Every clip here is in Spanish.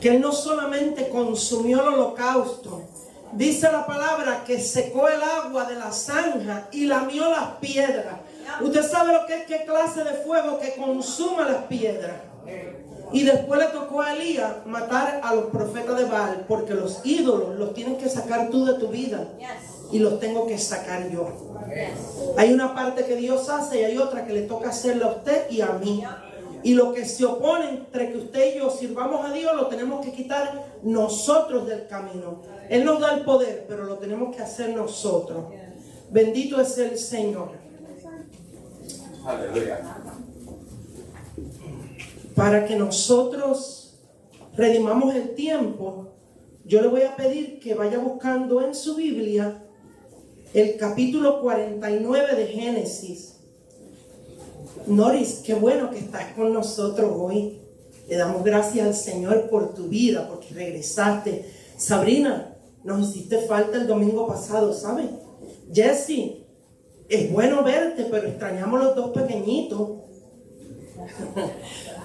que Él no solamente consumió el holocausto, dice la palabra que secó el agua de la zanja y lamió las piedras. Usted sabe lo que es, qué clase de fuego que consuma las piedras. Y después le tocó a Elías matar a los profetas de Baal, porque los ídolos los tienes que sacar tú de tu vida y los tengo que sacar yo. Hay una parte que Dios hace y hay otra que le toca hacerla a usted y a mí. Y lo que se opone entre que usted y yo sirvamos a Dios lo tenemos que quitar nosotros del camino. Él nos da el poder, pero lo tenemos que hacer nosotros. Bendito es el Señor. Aleluya. Para que nosotros redimamos el tiempo, yo le voy a pedir que vaya buscando en su Biblia el capítulo 49 de Génesis. Noris, qué bueno que estás con nosotros hoy. Le damos gracias al Señor por tu vida, porque regresaste. Sabrina, nos hiciste falta el domingo pasado, ¿sabes? Jesse, es bueno verte, pero extrañamos los dos pequeñitos.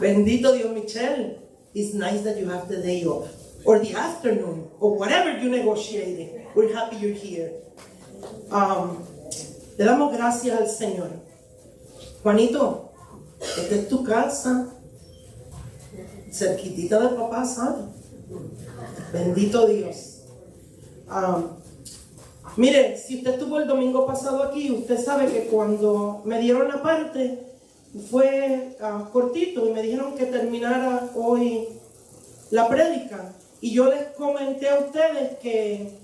Bendito Dios, Michelle. It's nice that you have the day off, or the afternoon, or whatever you negotiated. We're happy you're here. Le damos gracias al Señor. Juanito, esta es tu casa, cerquitita de papá, ¿sabes? Bendito Dios. Mire, si usted estuvo el domingo pasado aquí, usted sabe que cuando me dieron la parte, fue cortito y me dijeron que terminara hoy la prédica. Y yo les comenté a ustedes que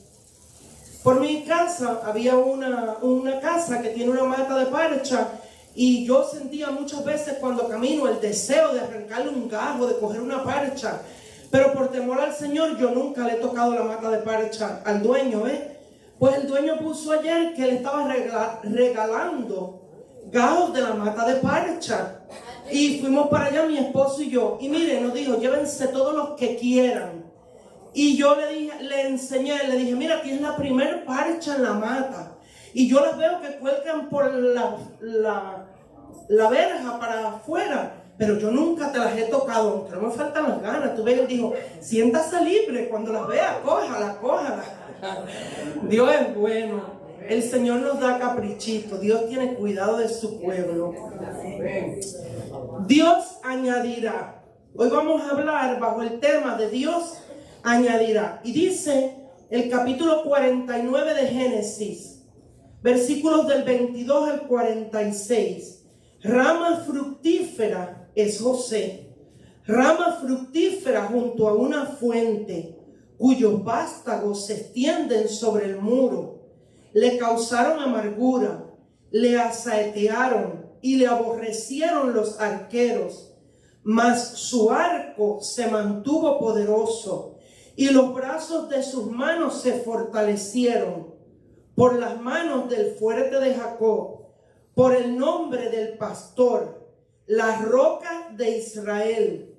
por mi casa había una casa que tiene una mata de parcha. Y yo sentía muchas veces cuando camino el deseo de arrancarle un gajo, de coger una parcha. Pero por temor al Señor yo nunca le he tocado la mata de parcha al dueño, Pues el dueño puso ayer que le estaba regalando gajos de la mata de parcha. Y fuimos para allá mi esposo y yo. Y mire, nos dijo, llévense todos los que quieran. Y yo le enseñé, le dije, mira, tienes la primer parcha en la mata. Y yo las veo que cuelgan por la verja para afuera, pero yo nunca te las he tocado, aunque no me faltan las ganas. Tú ves, él dijo, siéntase libre, cuando las veas, cójala. Dios es bueno, el Señor nos da caprichito, Dios tiene cuidado de su pueblo. Dios añadirá. Hoy vamos a hablar bajo el tema de Dios añadirá. Y dice el capítulo 49 de Génesis, versículos del 22 al 46. Rama fructífera es José, rama fructífera junto a una fuente, cuyos vástagos se extienden sobre el muro. Le causaron amargura, le asaetearon y le aborrecieron los arqueros, mas su arco se mantuvo poderoso y los brazos de sus manos se fortalecieron. Por las manos del fuerte de Jacob, por el nombre del pastor, la roca de Israel,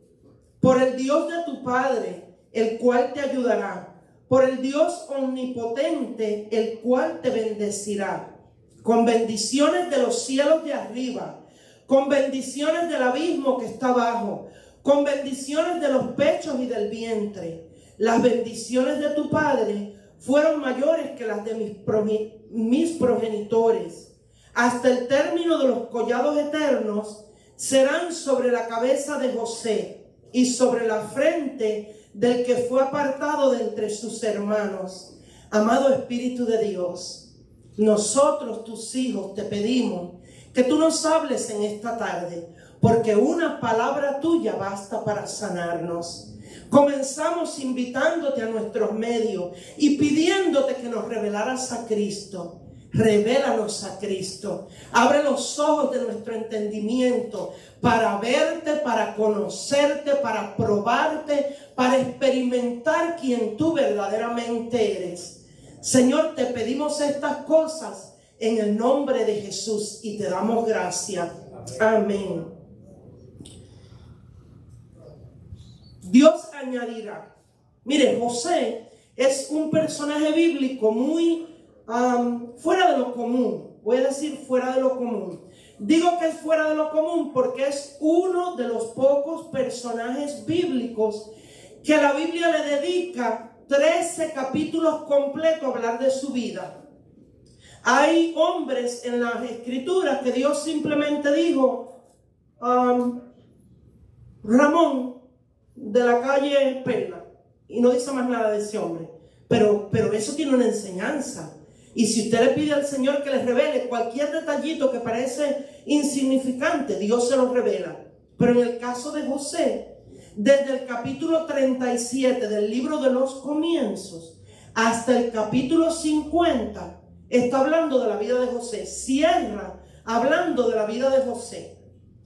por el Dios de tu Padre, el cual te ayudará, por el Dios omnipotente, el cual te bendecirá, con bendiciones de los cielos de arriba, con bendiciones del abismo que está abajo, con bendiciones de los pechos y del vientre. Las bendiciones de tu Padre fueron mayores que las de mis progenitores. Hasta el término de los collados eternos serán sobre la cabeza de José y sobre la frente del que fue apartado de entre sus hermanos. Amado Espíritu de Dios, nosotros, tus hijos, te pedimos que tú nos hables en esta tarde, porque una palabra tuya basta para sanarnos. Comenzamos invitándote a nuestros medios y pidiéndote que nos revelaras a Cristo. Revélanos a Cristo. Abre los ojos de nuestro entendimiento para verte, para conocerte, para probarte, para experimentar quién tú verdaderamente eres. Señor, te pedimos estas cosas en el nombre de Jesús y te damos gracias. Amén. Dios añadirá. Mire, José es un personaje bíblico muy fuera de lo común. Voy a decir fuera de lo común. Digo que es fuera de lo común porque es uno de los pocos personajes bíblicos que la Biblia le dedica 13 capítulos completos a hablar de su vida. Hay hombres en las escrituras que Dios simplemente dijo, Ramón de la calle Perla, y no dice más nada de ese hombre, pero eso tiene una enseñanza. Y si usted le pide al Señor que le revele cualquier detallito que parece insignificante, Dios se lo revela. Pero en el caso de José, desde el capítulo 37 del libro de los comienzos hasta el capítulo 50, está hablando de la vida de José. Cierra hablando de la vida de José.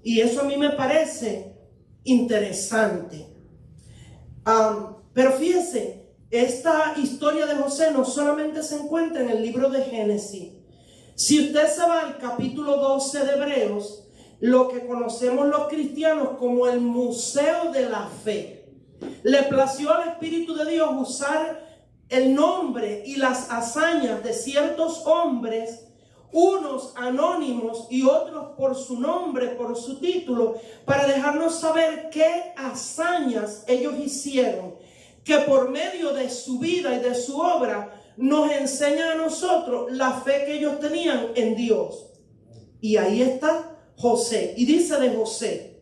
Y eso a mí me parece interesante. Pero fíjese, esta historia de José no solamente se encuentra en el libro de Génesis. Si usted se va al capítulo 12 de Hebreos, lo que conocemos los cristianos como el Museo de la Fe, le plació al Espíritu de Dios usar el nombre y las hazañas de ciertos hombres, unos anónimos y otros por su nombre, por su título, para dejarnos saber qué hazañas ellos hicieron, que por medio de su vida y de su obra nos enseña a nosotros la fe que ellos tenían en Dios. Y ahí está José. Y dice de José: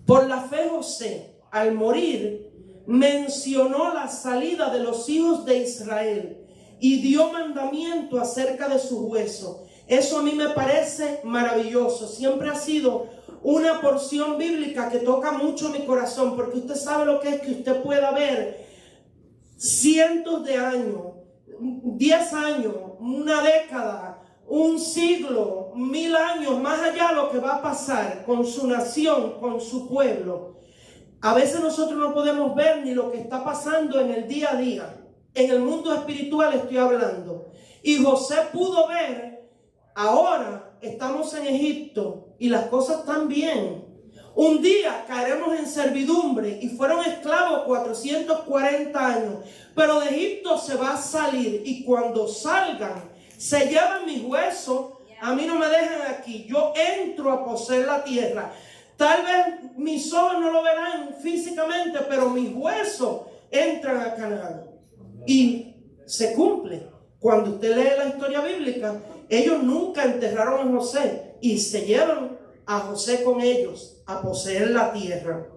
por la fe José, al morir, mencionó la salida de los hijos de Israel y dio mandamiento acerca de sus huesos. Eso a mí me parece maravilloso. Siempre ha sido una porción bíblica que toca mucho mi corazón, porque usted sabe lo que es que usted pueda ver cientos de años, 10 años, una década, un siglo, 1000 años, más allá lo que va a pasar con su nación, con su pueblo. A veces nosotros no podemos ver ni lo que está pasando en el día a día. En el mundo espiritual estoy hablando. Y José pudo ver, ahora estamos en Egipto y las cosas están bien. Un día caeremos en servidumbre y fueron esclavos 440 años. Pero de Egipto se va a salir y cuando salgan, se llevan mis huesos, a mí no me dejan aquí. Yo entro a poseer la tierra. Tal vez mis ojos no lo verán físicamente, pero mis huesos entran a Canaán. Y se cumple. Cuando usted lee la historia bíblica, ellos nunca enterraron a José y se llevan a José con ellos a poseer la tierra.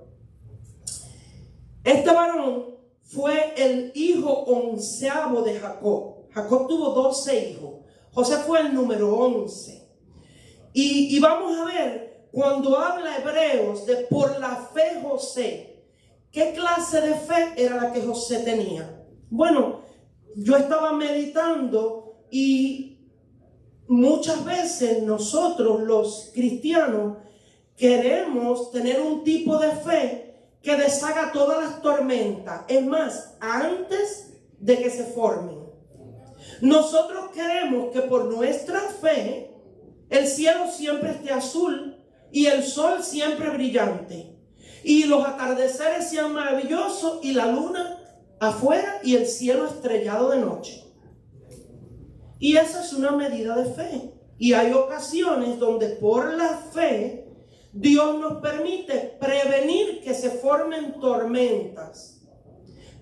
Este varón fue el hijo 11º de Jacob. Jacob tuvo 12 hijos. José fue el número 11. Y vamos a ver, cuando habla Hebreos de por la fe José, ¿qué clase de fe era la que José tenía? Bueno, yo estaba meditando y muchas veces nosotros los cristianos queremos tener un tipo de fe que deshaga todas las tormentas. Es más, antes de que se formen. Nosotros queremos que por nuestra fe el cielo siempre esté azul y el sol siempre brillante. Y los atardeceres sean maravillosos y la luna afuera y el cielo estrellado de noche. Y esa es una medida de fe. Y hay ocasiones donde por la fe Dios nos permite prevenir que se formen tormentas.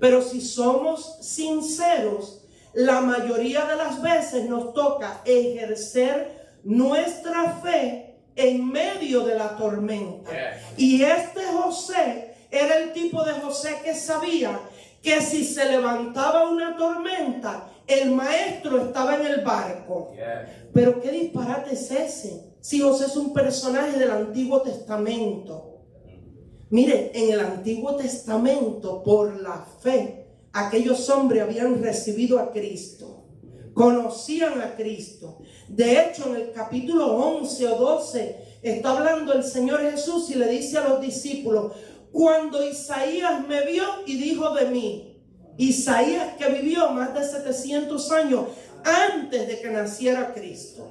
Pero si somos sinceros, la mayoría de las veces nos toca ejercer nuestra fe en medio de la tormenta. Y este José era el tipo de José que sabía que si se levantaba una tormenta, el maestro estaba en el barco. Pero qué disparate es ese, si José es un personaje del Antiguo Testamento. Mire, en el Antiguo Testamento, por la fe, aquellos hombres habían recibido a Cristo, conocían a Cristo. De hecho, en el capítulo 11 o 12 está hablando el Señor Jesús y le dice a los discípulos: cuando Isaías me vio y dijo de mí, Isaías que vivió más de 700 años antes de que naciera Cristo.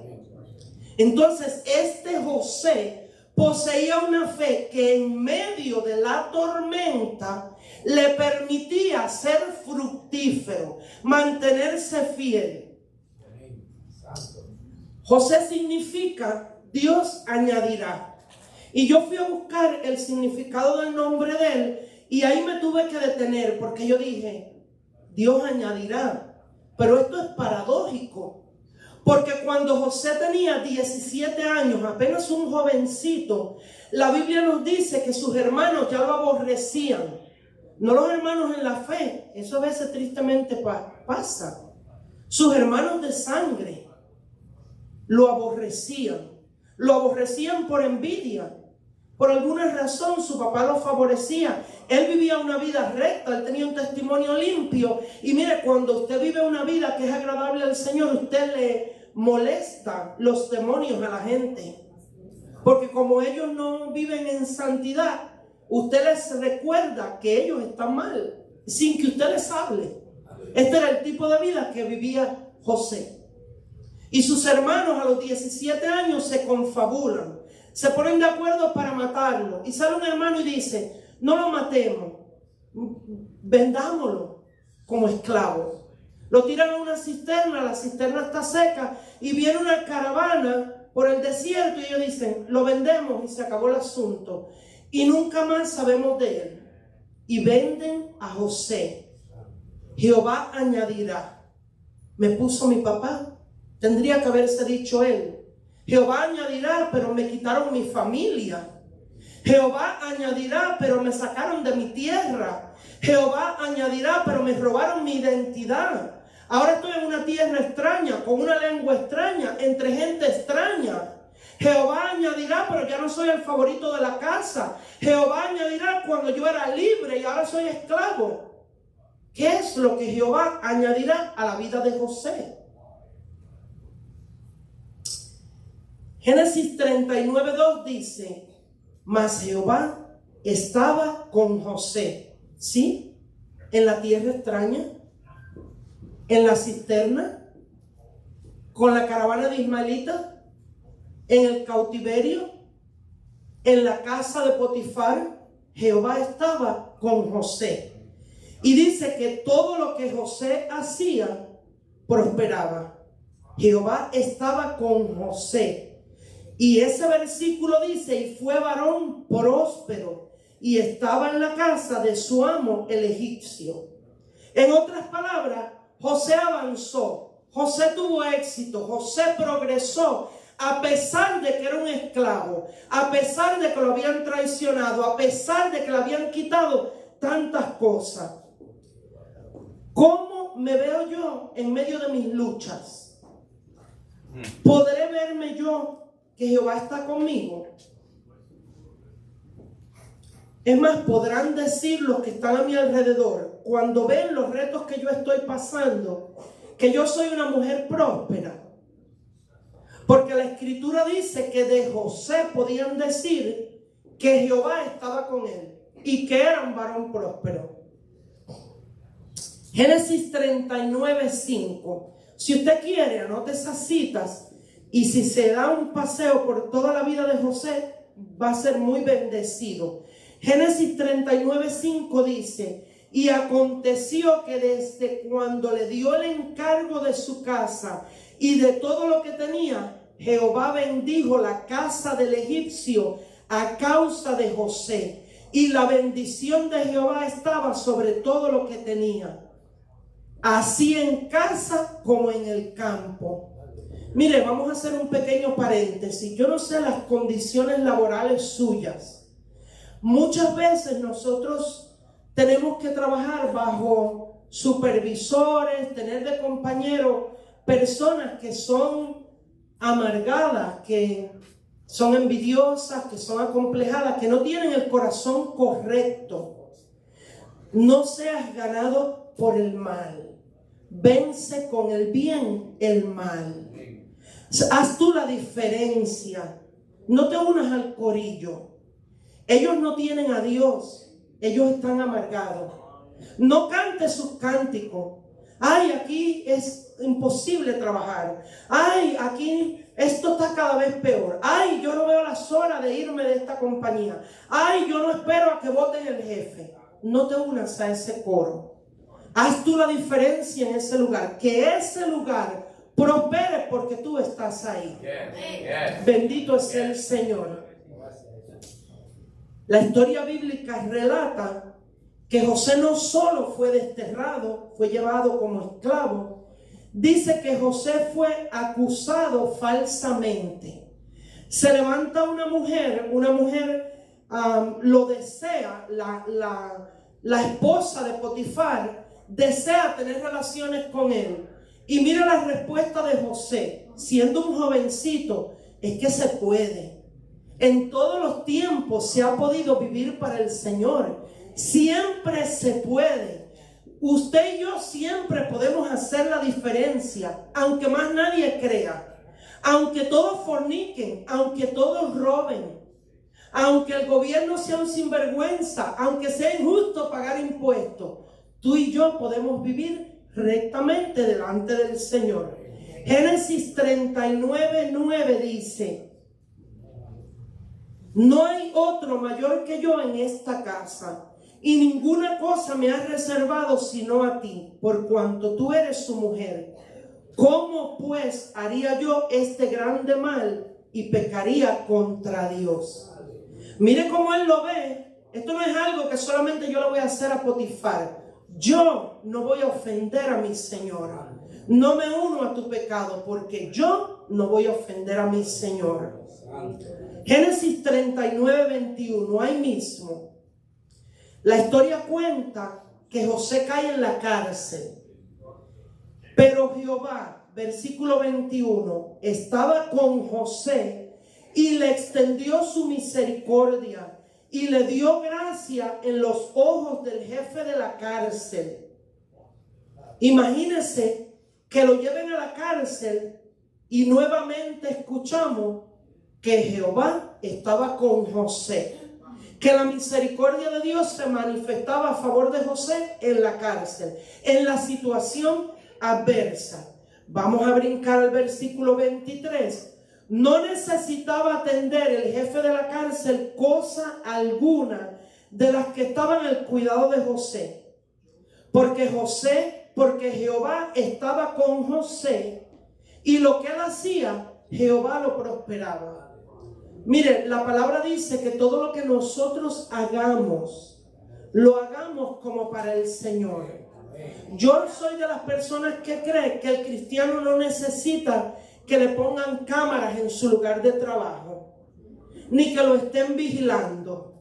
Entonces, este José poseía una fe que en medio de la tormenta le permitía ser fructífero, mantenerse fiel. José significa Dios añadirá. Y yo fui a buscar el significado del nombre de él Y ahí me tuve que detener porque yo dije, Dios añadirá. Pero esto es paradójico. Porque cuando José tenía 17 años, apenas un jovencito, la Biblia nos dice que sus hermanos ya lo aborrecían. No los hermanos en la fe, eso a veces tristemente pasa. Sus hermanos de sangre lo aborrecían. Lo aborrecían por envidia. Por alguna razón su papá lo favorecía. Él vivía una vida recta, él tenía un testimonio limpio. Y mire, cuando usted vive una vida que es agradable al Señor, usted le molesta los demonios a la gente. Porque como ellos no viven en santidad, usted les recuerda que ellos están mal, sin que usted les hable. Este era el tipo de vida que vivía José. Y sus hermanos a los 17 años se confabulan. Se ponen de acuerdo para matarlo. Y sale un hermano y dice, no lo matemos, vendámoslo como esclavo. Lo tiran a una cisterna, la cisterna está seca y viene una caravana por el desierto y ellos dicen, lo vendemos y se acabó el asunto. Y nunca más sabemos de él. Y venden a José. Jehová añadirá. Me puso mi papá. Tendría que haberse dicho él. Jehová añadirá, pero me quitaron mi familia. Jehová añadirá, pero me sacaron de mi tierra. Jehová añadirá, pero me robaron mi identidad. Ahora estoy en una tierra extraña, con una lengua extraña, entre gente extraña. Jehová añadirá, pero ya no soy el favorito de la casa. Jehová añadirá cuando yo era libre y ahora soy esclavo. ¿Qué es lo que Jehová añadirá a la vida de José? Génesis 39:2 dice, mas Jehová estaba con José, ¿sí? En la tierra extraña, en la cisterna, con la caravana de ismaelitas, en el cautiverio, en la casa de Potifar. Jehová estaba con José. Y dice que todo lo que José hacía prosperaba. Jehová estaba con José. Y ese versículo dice, y fue varón próspero, y estaba en la casa de su amo el egipcio. En otras palabras, José avanzó, José tuvo éxito, José progresó, a pesar de que era un esclavo, a pesar de que lo habían traicionado, a pesar de que le habían quitado tantas cosas. ¿Cómo me veo yo en medio de mis luchas? ¿Podré verme yo que Jehová está conmigo? Es más, podrán decir los que están a mi alrededor, cuando ven los retos que yo estoy pasando, que yo soy una mujer próspera. Porque la escritura dice que de José podían decir que Jehová estaba con él y que era un varón próspero. Génesis 39:5. Si usted quiere, anote esas citas. Y si se da un paseo por toda la vida de José, va a ser muy bendecido. Génesis 39:5 dice, y aconteció que desde cuando le dio el encargo de su casa y de todo lo que tenía, Jehová bendijo la casa del egipcio a causa de José. Y la bendición de Jehová estaba sobre todo lo que tenía, así en casa como en el campo. Mire, vamos a hacer un pequeño paréntesis. Yo no sé las condiciones laborales suyas. Muchas veces nosotros tenemos que trabajar bajo supervisores, tener de compañeros personas que son amargadas, que son envidiosas, que son acomplejadas, que no tienen el corazón correcto. No seas ganado por el mal. Vence con el bien el mal. Haz tú la diferencia. No te unas al corillo. Ellos no tienen a Dios. Ellos están amargados. No cantes sus cánticos. Ay, aquí es imposible trabajar. Ay, aquí esto está cada vez peor. Ay, yo no veo las horas de irme de esta compañía. Ay, yo no espero a que voten el jefe. No te unas a ese coro. Haz tú la diferencia en ese lugar. Que ese lugar prospere porque tú estás ahí. Bendito es el Señor. La historia bíblica relata que José no solo fue desterrado, fue llevado como esclavo, dice que José fue acusado falsamente. Se levanta una mujer lo desea, la esposa de Potifar desea tener relaciones con él. Y mira la respuesta de José, siendo un jovencito: es que se puede. En todos los tiempos se ha podido vivir para el Señor. Siempre se puede. Usted y yo siempre podemos hacer la diferencia, aunque más nadie crea, aunque todos forniquen, aunque todos roben, aunque el gobierno sea un sinvergüenza, aunque sea injusto pagar impuestos. Tú y yo podemos vivir rectamente delante del Señor. Génesis 39:9 dice: no hay otro mayor que yo en esta casa, y ninguna cosa me has reservado sino a ti, por cuanto tú eres su mujer. ¿Cómo pues haría yo este grande mal y pecaría contra Dios? Mire cómo él lo ve. Esto no es algo que solamente yo le voy a hacer a Potifar. Yo no voy a ofender a mi Señor. No me uno a tu pecado, porque yo no voy a ofender a mi Señor. Génesis 39:21, ahí mismo, la historia cuenta que José cae en la cárcel. Pero Jehová, versículo 21, estaba con José y le extendió su misericordia y le dio gracia en los ojos del jefe de la cárcel. Imagínense que lo lleven a la cárcel y nuevamente escuchamos que Jehová estaba con José, que la misericordia de Dios se manifestaba a favor de José en la cárcel, en la situación adversa. Vamos a brincar al versículo 23. No necesitaba atender el jefe de la cárcel cosa alguna de las que estaban al cuidado de José, porque Jehová estaba con José, y lo que él hacía, Jehová lo prosperaba. Mire, la palabra dice que todo lo que nosotros hagamos, lo hagamos como para el Señor. Yo soy de las personas que cree que el cristiano no necesita que le pongan cámaras en su lugar de trabajo, ni que lo estén vigilando.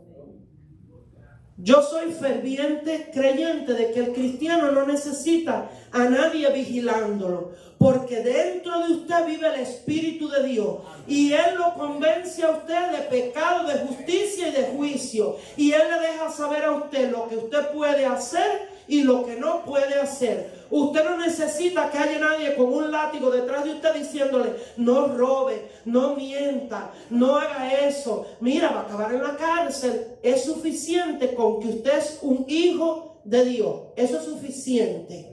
Yo soy ferviente creyente de que el cristiano no necesita a nadie vigilándolo, porque dentro de usted vive el Espíritu de Dios y Él lo convence a usted de pecado, de justicia y de juicio, y Él le deja saber a usted lo que usted puede hacer y lo que no puede hacer. Usted no necesita que haya nadie con un látigo detrás de usted diciéndole: no robe, no mienta, no haga eso, mira, va a acabar en la cárcel. Es suficiente con que usted es un hijo de Dios. Eso es suficiente.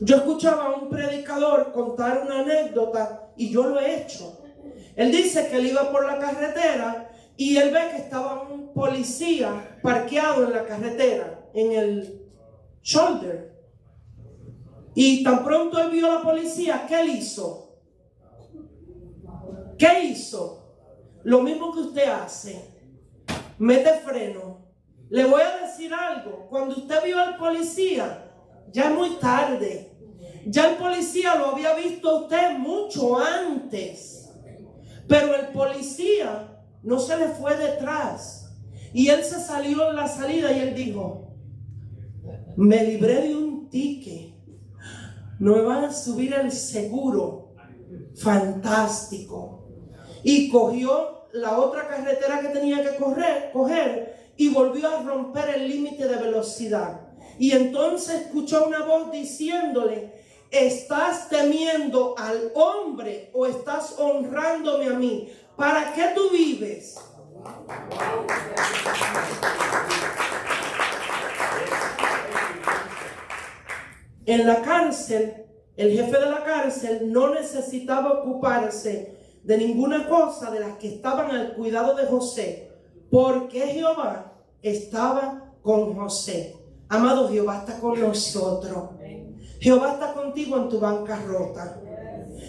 Yo escuchaba a un predicador contar una anécdota, y yo lo he hecho. Él dice que él iba por la carretera y él ve que estaba un policía parqueado en la carretera, en el shoulder. Y tan pronto él vio a la policía, ¿qué él hizo? ¿Qué hizo? Lo mismo que usted hace. Mete freno. Le voy a decir algo. Cuando usted vio al policía, ya es muy tarde. Ya el policía lo había visto a usted mucho antes. Pero el policía no se le fue detrás. Y él se salió en la salida y él dijo: me libré de un ticket. No me van a subir el seguro. Fantástico. Y cogió la otra carretera que tenía que coger y volvió a romper el límite de velocidad. Y entonces escuchó una voz diciéndole: ¿estás temiendo al hombre o estás honrándome a mí? ¿Para qué tú vives? En la cárcel, el jefe de la cárcel no necesitaba ocuparse de ninguna cosa de las que estaban al cuidado de José, porque Jehová estaba con José. Amado, Jehová está con nosotros. Jehová está contigo en tu bancarrota.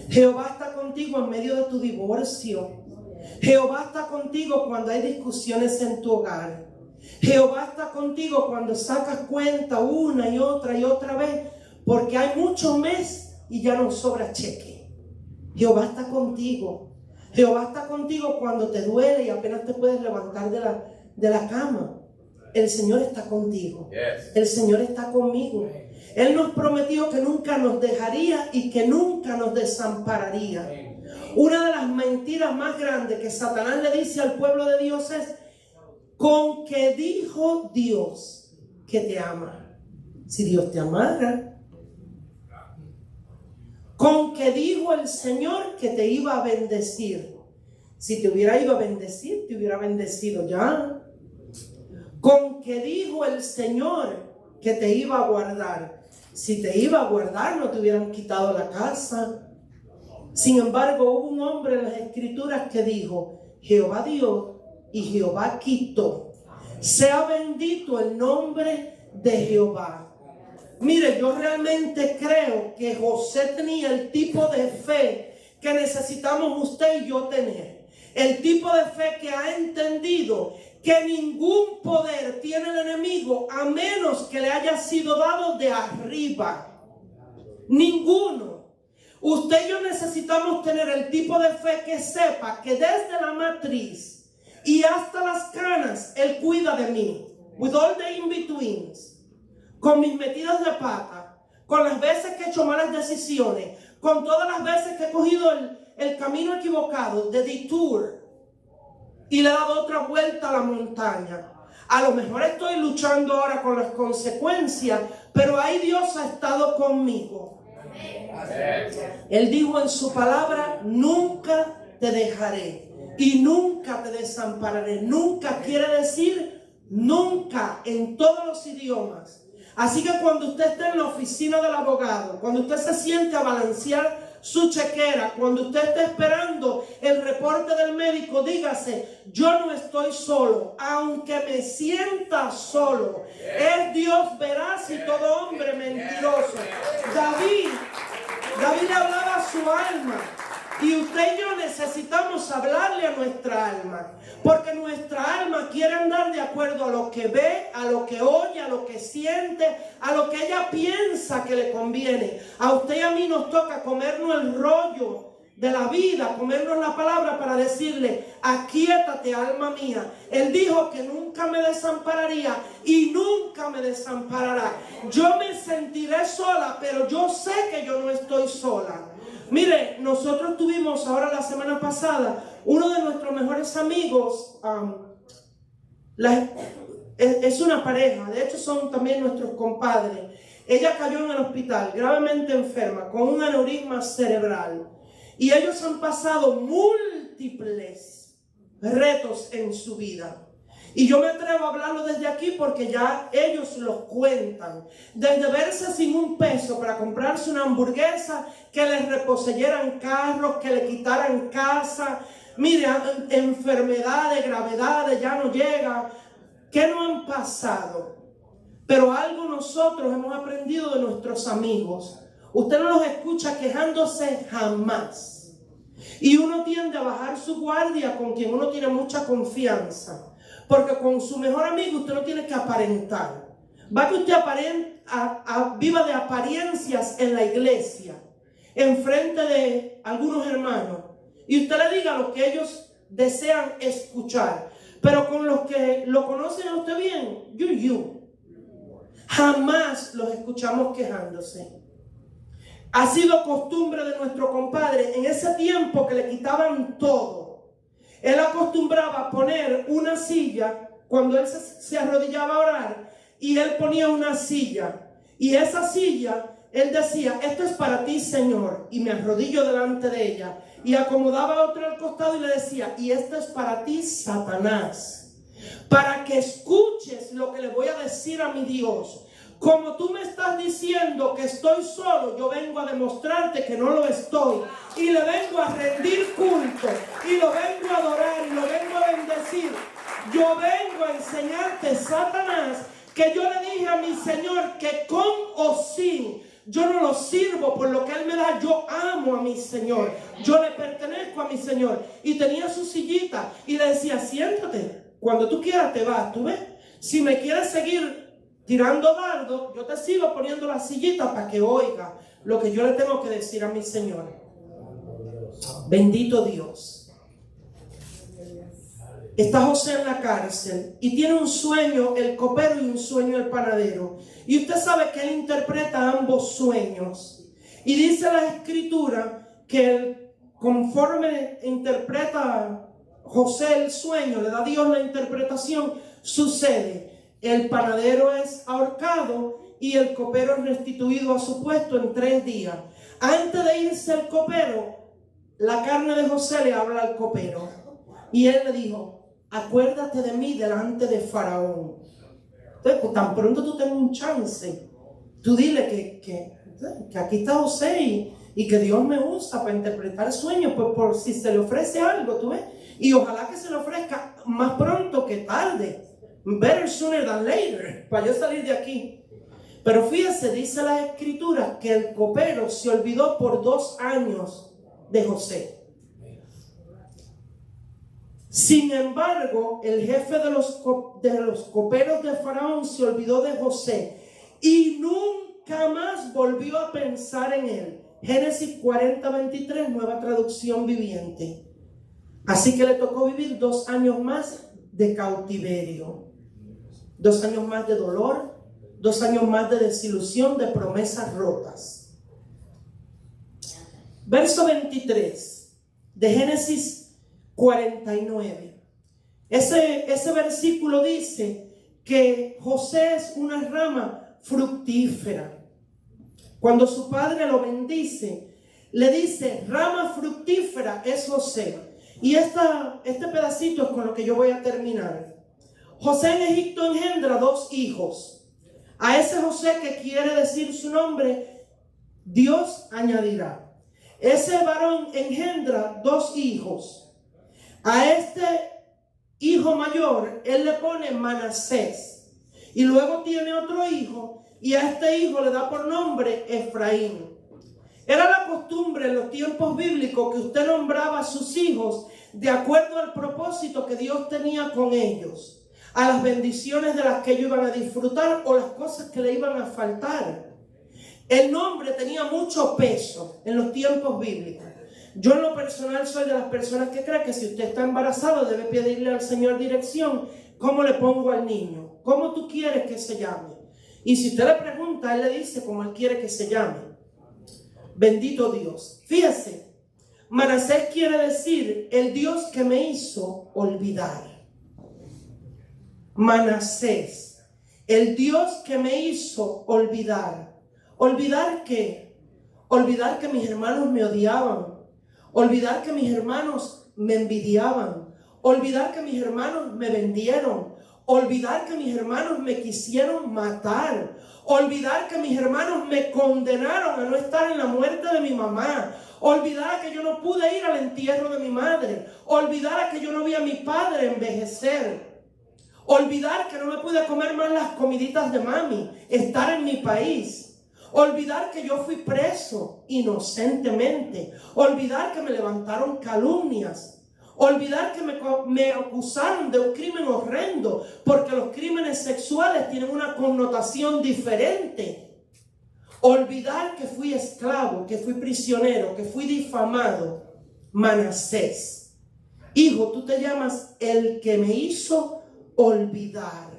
Jehová está contigo en medio de tu divorcio. Jehová está contigo cuando hay discusiones en tu hogar. Jehová está contigo cuando sacas cuenta una y otra vez, porque hay mucho mes y ya no sobra cheque. Jehová está contigo. Jehová está contigo cuando te duele y apenas te puedes levantar de la cama. El Señor está contigo. El Señor está conmigo. Él nos prometió que nunca nos dejaría y que nunca nos desampararía. Una de las mentiras más grandes que Satanás le dice al pueblo de Dios es: con que dijo Dios que te ama. Si Dios te amara. Con que dijo el Señor que te iba a bendecir. Si te hubiera ido a bendecir, te hubiera bendecido ya. Con que dijo el Señor que te iba a guardar. Si te iba a guardar, no te hubieran quitado la casa. Sin embargo, hubo un hombre en las Escrituras que dijo: Jehová dio y Jehová quitó. Sea bendito el nombre de Jehová. Mire, yo realmente creo que José tenía el tipo de fe que necesitamos usted y yo tener. El tipo de fe que ha entendido que ningún poder tiene el enemigo a menos que le haya sido dado de arriba. Ninguno. Usted y yo necesitamos tener el tipo de fe que sepa que desde la matriz y hasta las canas Él cuida de mí. With all the in-betweens. Con mis metidas de pata, con las veces que he hecho malas decisiones, con todas las veces que he cogido el camino equivocado, de detour, y le he dado otra vuelta a la montaña. A lo mejor estoy luchando ahora con las consecuencias, pero ahí Dios ha estado conmigo. Él dijo en su palabra: nunca te dejaré y nunca te desampararé. Nunca quiere decir nunca en todos los idiomas. Así que cuando usted esté en la oficina del abogado, cuando usted se siente a balancear su chequera, cuando usted esté esperando el reporte del médico, dígase: yo no estoy solo, aunque me sienta solo. Es Dios veraz y todo hombre mentiroso. David le hablaba a su alma. Y usted y yo necesitamos hablarle a nuestra alma, porque nuestra alma quiere andar de acuerdo a lo que ve, a lo que oye, a lo que siente, a lo que ella piensa que le conviene. A usted y a mí nos toca comernos el rollo de la vida, comernos la palabra para decirle: aquíétate, alma mía. Él dijo que nunca me desampararía y nunca me desamparará. Yo me sentiré sola, pero yo sé que yo no estoy sola. Mire, nosotros tuvimos ahora la semana pasada uno de nuestros mejores amigos, es una pareja, de hecho son también nuestros compadres. Ella cayó en el hospital gravemente enferma con un aneurisma cerebral y ellos han pasado múltiples retos en su vida. Y yo me atrevo a hablarlo desde aquí porque ya ellos los cuentan. Desde verse sin un peso para comprarse una hamburguesa, que les reposeyeran carros, que le quitaran casa. Mire, enfermedades, gravedades, ya no llega. ¿Qué no han pasado? Pero algo nosotros hemos aprendido de nuestros amigos. Usted no los escucha quejándose jamás. Y uno tiende a bajar su guardia con quien uno tiene mucha confianza. Porque con su mejor amigo usted no tiene que aparentar. Va que usted viva de apariencias en la iglesia, en frente de algunos hermanos, y usted le diga lo que ellos desean escuchar. Pero con los que lo conocen a usted bien, jamás los escuchamos quejándose. Ha sido costumbre de nuestro compadre, en ese tiempo que le quitaban todo, él acostumbraba a poner una silla, cuando él se arrodillaba a orar, y él ponía una silla. Y esa silla, él decía: esto es para ti, Señor. Y me arrodillo delante de ella. Y acomodaba otro al costado y le decía: y esto es para ti, Satanás. Para que escuches lo que le voy a decir a mi Dios. Como tú me estás diciendo que estoy solo, yo vengo a demostrarte que no lo estoy. Y le vengo a rendir culto. Y lo vengo a adorar. Y lo vengo a bendecir. Yo vengo a enseñarte, Satanás, que yo le dije a mi Señor que con o sin, yo no lo sirvo por lo que Él me da. Yo amo a mi Señor. Yo le pertenezco a mi Señor. Y tenía su sillita. Y le decía: siéntate. Cuando tú quieras te vas. ¿Tú ves? Si me quieres seguir tirando dardo, yo te sigo poniendo la sillita para que oiga lo que yo le tengo que decir a mi Señor. Bendito Dios. Está José en la cárcel y tiene un sueño el copero y un sueño el panadero. Y usted sabe que él interpreta ambos sueños. Y dice la escritura que conforme interpreta José el sueño, le da Dios la interpretación, sucede. El panadero es ahorcado y el copero es restituido a su puesto en 3 días. Antes de irse el copero, la carne de José le habla al copero. Y él le dijo: acuérdate de mí delante de Faraón. Entonces, pues, tan pronto tú tengas un chance, tú dile que aquí está José y que Dios me usa para interpretar sueños, pues por si se le ofrece algo, tú ves. Y ojalá que se le ofrezca más pronto que tarde. Better sooner than later, para yo salir de aquí. Pero fíjese, dice la escritura que el copero se olvidó por 2 años de José. Sin embargo, el jefe de los coperos de Faraón se olvidó de José y nunca más volvió a pensar en él. Génesis 40:23, nueva traducción viviente. Así que le tocó vivir 2 años más de cautiverio, 2 años más de dolor, 2 años más de desilusión, de promesas rotas. Verso 23 de Génesis 49. Ese versículo dice que José es una rama fructífera. Cuando su padre lo bendice, le dice: rama fructífera es José. Y este pedacito es con lo que yo voy a terminar. José en Egipto engendra 2 hijos. A ese José, que quiere decir su nombre, Dios añadirá. Ese varón engendra 2 hijos. A este hijo mayor, él le pone Manasés. Y luego tiene otro hijo, y a este hijo le da por nombre Efraín. Era la costumbre en los tiempos bíblicos que usted nombraba a sus hijos de acuerdo al propósito que Dios tenía con ellos, a las bendiciones de las que ellos iban a disfrutar o las cosas que le iban a faltar. El nombre tenía mucho peso en los tiempos bíblicos. Yo en lo personal soy de las personas que cree que si usted está embarazado debe pedirle al Señor dirección. ¿Cómo le pongo al niño? ¿Cómo tú quieres que se llame? Y si usted le pregunta, él le dice cómo él quiere que se llame. Bendito Dios. Fíjese, Manasés quiere decir el Dios que me hizo olvidar. Manasés, el Dios que me hizo olvidar. ¿Olvidar qué? Olvidar que mis hermanos me odiaban. Olvidar que mis hermanos me envidiaban. Olvidar que mis hermanos me vendieron. Olvidar que mis hermanos me quisieron matar. Olvidar que mis hermanos me condenaron a no estar en la muerte de mi mamá. Olvidar que yo no pude ir al entierro de mi madre. Olvidar que yo no vi a mi padre envejecer. Olvidar que no me pude comer más las comiditas de mami. Estar en mi país. Olvidar que yo fui preso inocentemente. Olvidar que me levantaron calumnias. Olvidar que me acusaron de un crimen horrendo, porque los crímenes sexuales tienen una connotación diferente. Olvidar que fui esclavo, que fui prisionero, que fui difamado. Manasés. Hijo, tú te llamas el que me hizo olvidar.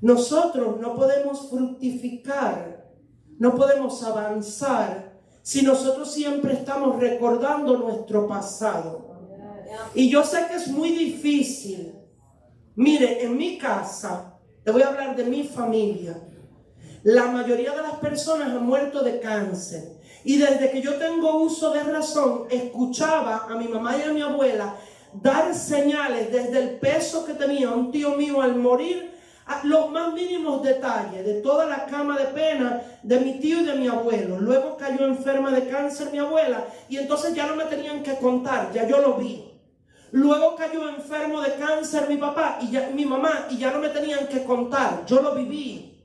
Nosotros no podemos fructificar, no podemos avanzar si nosotros siempre estamos recordando nuestro pasado. Y yo sé que es muy difícil. Mire, en mi casa, te voy a hablar de mi familia. La mayoría de las personas han muerto de cáncer. Y desde que yo tengo uso de razón, escuchaba a mi mamá y a mi abuela dar señales desde el peso que tenía un tío mío al morir, a los más mínimos detalles de toda la cama de pena de mi tío y de mi abuelo. Luego cayó enferma de cáncer mi abuela y entonces ya no me tenían que contar, ya yo lo vi. Luego cayó enfermo de cáncer mi papá y mi mamá y ya no me tenían que contar, yo lo viví.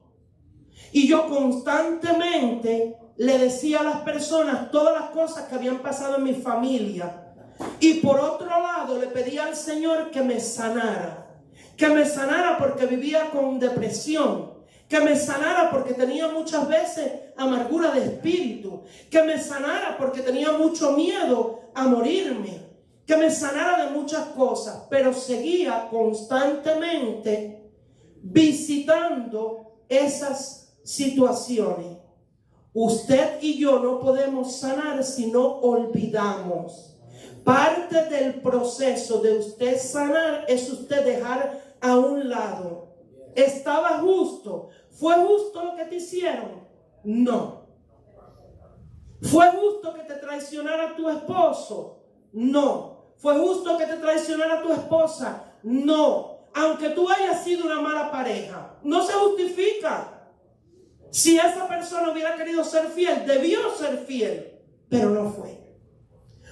Y yo constantemente le decía a las personas todas las cosas que habían pasado en mi familia. Y por otro lado le pedía al Señor que me sanara, que me sanara porque vivía con depresión, que me sanara porque tenía muchas veces amargura de espíritu, que me sanara porque tenía mucho miedo a morirme, que me sanara de muchas cosas, pero seguía constantemente visitando esas situaciones. Usted y yo no podemos sanar si no olvidamos. Parte del proceso de usted sanar es usted dejar a un lado. ¿Estaba justo? ¿Fue justo lo que te hicieron? No. ¿Fue justo que te traicionara tu esposo? No. ¿Fue justo que te traicionara tu esposa? No. Aunque tú hayas sido una mala pareja, no se justifica. Si esa persona hubiera querido ser fiel, debió ser fiel, pero no fue.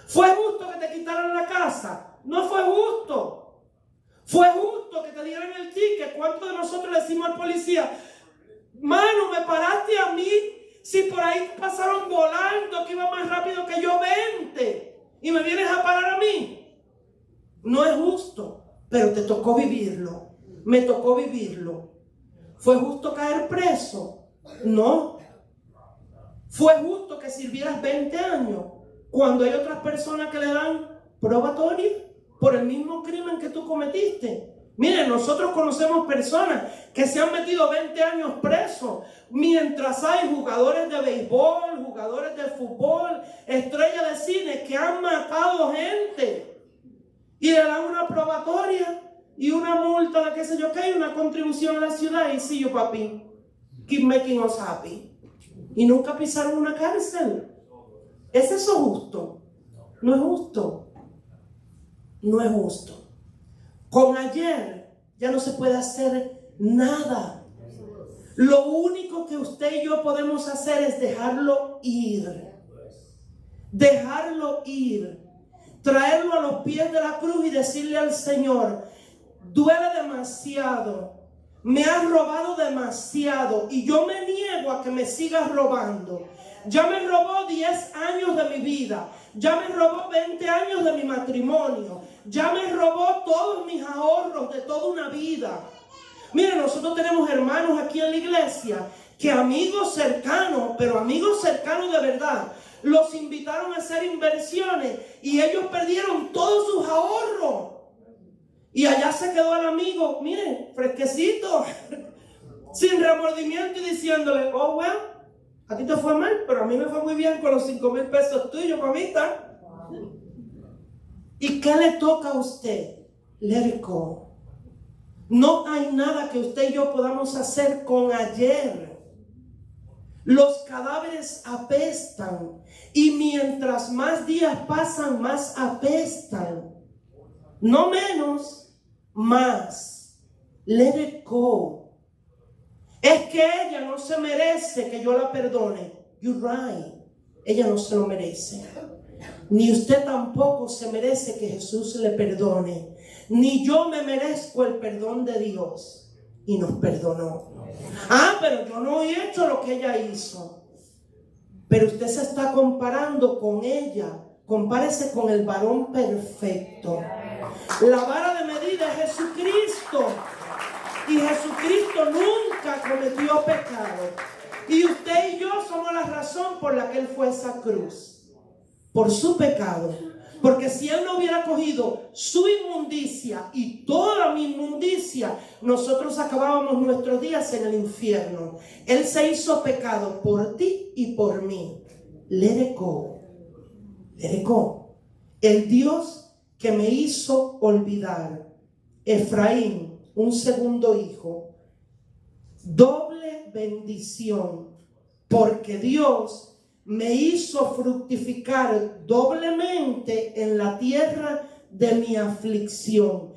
¿Fue justo que te quitaran la casa? No fue justo. ¿Fue justo que te dieran el ticket? ¿Cuántos de nosotros le decimos al policía, mano, me paraste a mí? Si por ahí pasaron volando, que iba más rápido que yo, 20, y me vienes a parar a mí. No es justo, pero te tocó vivirlo. Me tocó vivirlo. ¿Fue justo caer preso? No. ¿Fue justo que sirvieras 20 años cuando hay otras personas que le dan probatoria por el mismo crimen que tú cometiste? Miren, nosotros conocemos personas que se han metido 20 años presos, mientras hay jugadores de béisbol, jugadores de fútbol, estrellas de cine que han matado gente y le dan una probatoria y una multa de qué sé yo qué, y una contribución a la ciudad, y sí, yo papi, keep making us happy. Y nunca pisaron una cárcel. ¿Es eso justo? No es justo. No es justo. Con ayer ya no se puede hacer nada. Lo único que usted y yo podemos hacer es dejarlo ir. Dejarlo ir. Traerlo a los pies de la cruz y decirle al Señor, duele demasiado. Me has robado demasiado y yo me niego a que me sigas robando. Ya me robó 10 años de mi vida. Ya me robó 20 años de mi matrimonio. Ya me robó todos mis ahorros de toda una vida. Miren, nosotros tenemos hermanos aquí en la iglesia que amigos cercanos, pero amigos cercanos de verdad, los invitaron a hacer inversiones y ellos perdieron todos sus ahorros. Y allá se quedó el amigo, miren, fresquecito, sin remordimiento y diciéndole, oh, bueno, a ti te fue mal, pero a mí me fue muy bien con los 5,000 pesos tuyos, mamita. ¿Y qué le toca a usted? Let it go. No hay nada que usted y yo podamos hacer con ayer. Los cadáveres apestan y mientras más días pasan, más apestan. No menos, más. Let it go. Es que ella no se merece que yo la perdone. You're right. Ella no se lo merece. Ni usted tampoco se merece que Jesús le perdone. Ni yo me merezco el perdón de Dios. Y nos perdonó. Ah, pero yo no he hecho lo que ella hizo. Pero usted se está comparando con ella. Compárese con el varón perfecto. La vara de medida es Jesucristo. Y Jesucristo nunca cometió pecado. Y usted y yo somos la razón por la que Él fue a esa cruz. Por su pecado. Porque si Él no hubiera cogido su inmundicia y toda mi inmundicia, nosotros acabábamos nuestros días en el infierno. Él se hizo pecado por ti y por mí. Let it go. Let it go. El Dios que me hizo olvidar. Efraín, un segundo hijo. Doble bendición. Porque Dios me hizo fructificar doblemente en la tierra de mi aflicción.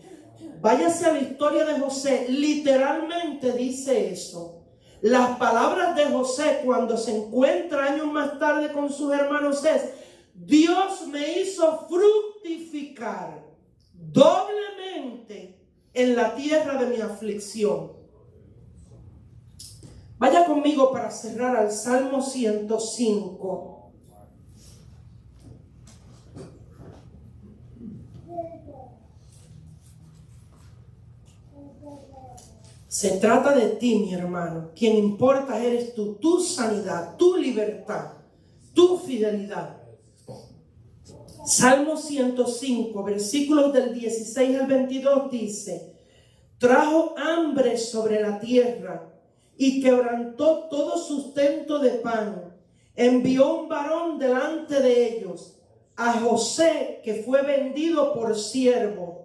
Váyase a la historia de José. Literalmente dice eso. Las palabras de José cuando se encuentra años más tarde con sus hermanos es: Dios me hizo fructificar doblemente en la tierra de mi aflicción. Vaya conmigo para cerrar al Salmo 105. Se trata de ti, mi hermano. Quien importa eres tú, tu sanidad, tu libertad, tu fidelidad. Salmo 105, versículos del 16 al 22 dice: trajo hambre sobre la tierra y quebrantó todo sustento de pan. Envió un varón delante de ellos, a José, que fue vendido por siervo.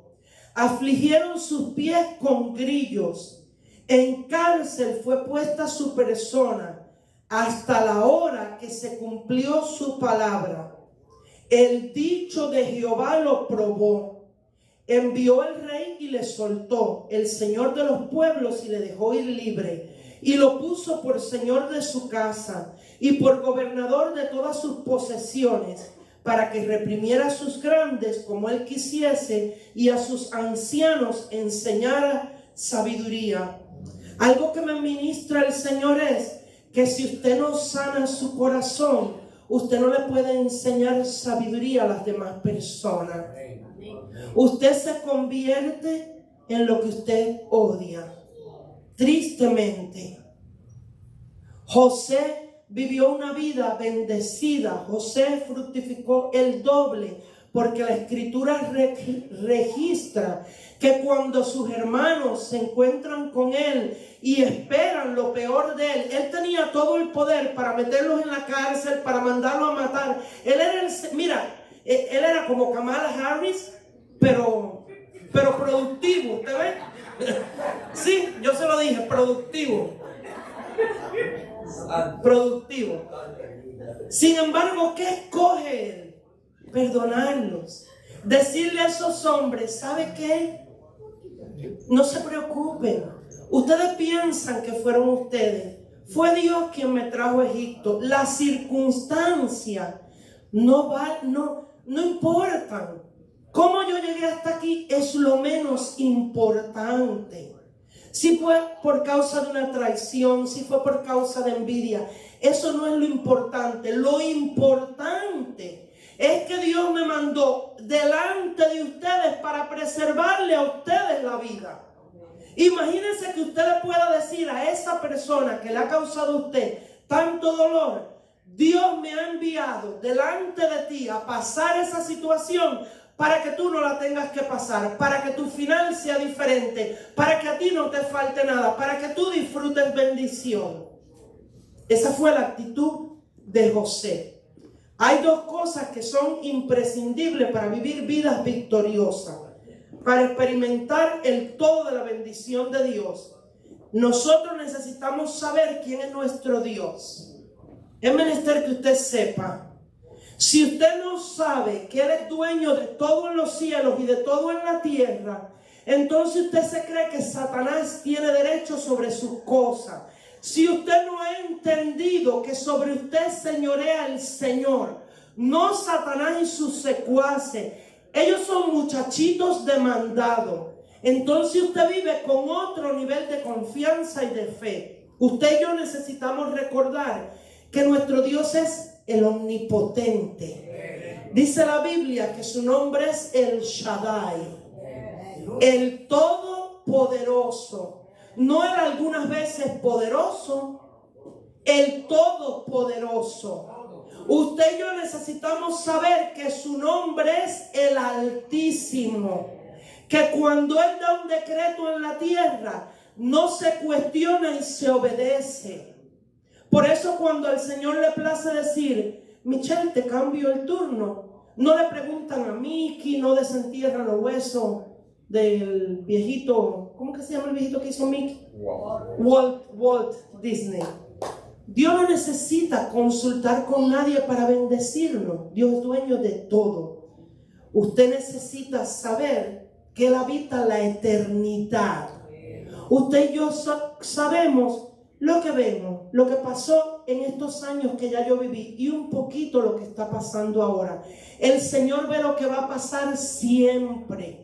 Afligieron sus pies con grillos. En cárcel fue puesta su persona hasta la hora que se cumplió su palabra. El dicho de Jehová lo probó. Envió el rey y le soltó, el señor de los pueblos, y le dejó ir libre. Y lo puso por señor de su casa y por gobernador de todas sus posesiones, para que reprimiera a sus grandes como él quisiese y a sus ancianos enseñara sabiduría. Algo que me ministra el Señor es que si usted no sana su corazón, usted no le puede enseñar sabiduría a las demás personas. Usted se convierte en lo que usted odia. Tristemente, José vivió una vida bendecida. José fructificó el doble, porque la escritura registra que cuando sus hermanos se encuentran con él y esperan lo peor de él, él tenía todo el poder para meterlos en la cárcel, para mandarlos a matar. Él era él era como Kamala Harris, pero productivo, ¿usted ve? Sí, yo se lo dije, productivo. Productivo. Sin embargo, ¿qué escoge él? Perdonarlos. Decirle a esos hombres, ¿sabe qué? No se preocupen. Ustedes piensan que fueron ustedes. Fue Dios quien me trajo a Egipto. Las circunstancias no importan. Cómo yo llegué hasta aquí es lo menos importante. Si fue por causa de una traición, si fue por causa de envidia, eso no es lo importante. Lo importante es que Dios me mandó delante de ustedes para preservarle a ustedes la vida. Imagínense que usted le pueda decir a esa persona que le ha causado a usted tanto dolor: Dios me ha enviado delante de ti a pasar esa situación para que tú no la tengas que pasar, para que tu final sea diferente, para que a ti no te falte nada, para que tú disfrutes bendición. Esa fue la actitud de José. Hay dos cosas que son imprescindibles para vivir vidas victoriosas, para experimentar el todo de la bendición de Dios. Nosotros necesitamos saber quién es nuestro Dios. Es menester que usted sepa. Si usted no sabe que Él es dueño de todo en los cielos y de todo en la tierra, entonces usted se cree que Satanás tiene derecho sobre sus cosas. Si usted no ha entendido que sobre usted señorea el Señor, no Satanás y sus secuaces, ellos son muchachitos demandados. Entonces usted vive con otro nivel de confianza y de fe. Usted y yo necesitamos recordar que nuestro Dios es el omnipotente. Dice la Biblia que su nombre es el Shaddai, el todopoderoso. No el algunas veces poderoso, el todopoderoso. Usted y yo necesitamos saber que su nombre es el Altísimo, que cuando Él da un decreto en la tierra, no se cuestiona y se obedece. Por eso cuando al Señor le place decir: Michelle, te cambio el turno, no le preguntan a Mickey, no desentierran los huesos del viejito, ¿cómo que se llama el viejito que hizo Mickey? Walt Disney. Dios no necesita consultar con nadie para bendecirnos. Dios es dueño de todo. Usted necesita saber que Él habita la eternidad. Usted y yo sabemos lo que vemos, lo que pasó en estos años que ya yo viví y un poquito lo que está pasando ahora. El Señor ve lo que va a pasar siempre.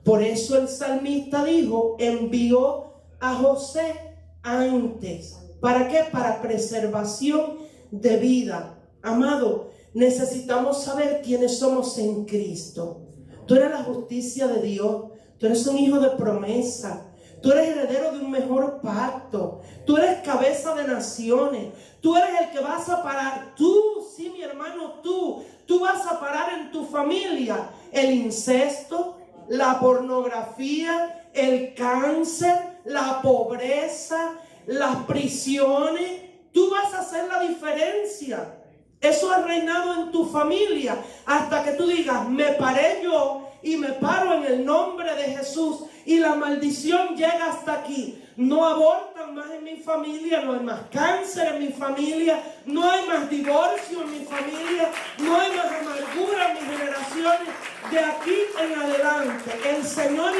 Por eso el salmista dijo: envió a José antes. ¿Para qué? Para preservación de vida. Amado, necesitamos saber quiénes somos en Cristo. Tú eres la justicia de Dios. Tú eres un hijo de promesa. Tú eres heredero de un mejor pacto. Tú eres cabeza de naciones. Tú eres el que vas a parar. Tú, sí, mi hermano, tú vas a parar en tu familia el incesto, la pornografía, el cáncer, la pobreza, las prisiones. Tú vas a hacer la diferencia. Eso ha reinado en tu familia hasta que tú digas, me paré yo y me paro en el nombre de Jesús y la maldición llega hasta aquí. No abortan más en mi familia, no hay más cáncer en mi familia, no hay más divorcio en mi familia, no hay más amargura en mis generaciones. De aquí en adelante, el Señor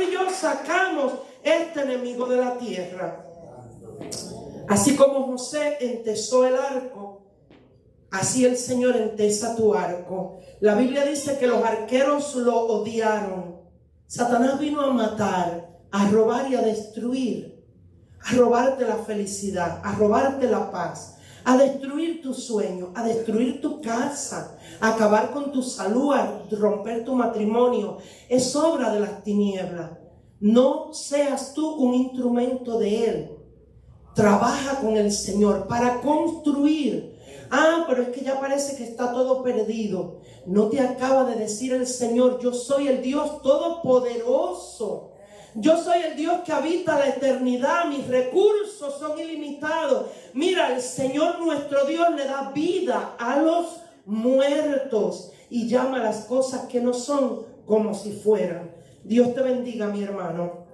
y yo sacamos este enemigo de la tierra. Así como José entesó el arco, así el Señor entesa tu arco. La Biblia dice que los arqueros lo odiaron. Satanás vino a matar, a robar y a destruir, a robarte la felicidad, a robarte la paz, a destruir tu sueño, a destruir tu casa, a acabar con tu salud, a romper tu matrimonio. Es obra de las tinieblas. No seas tú un instrumento de él. Trabaja con el Señor para construir. Pero es que ya parece que está todo perdido. ¿No te acaba de decir el Señor: yo soy el Dios todopoderoso? Yo soy el Dios que habita la eternidad. Mis recursos son ilimitados. Mira, el Señor nuestro Dios le da vida a los muertos y llama las cosas que no son como si fueran. Dios te bendiga, mi hermano.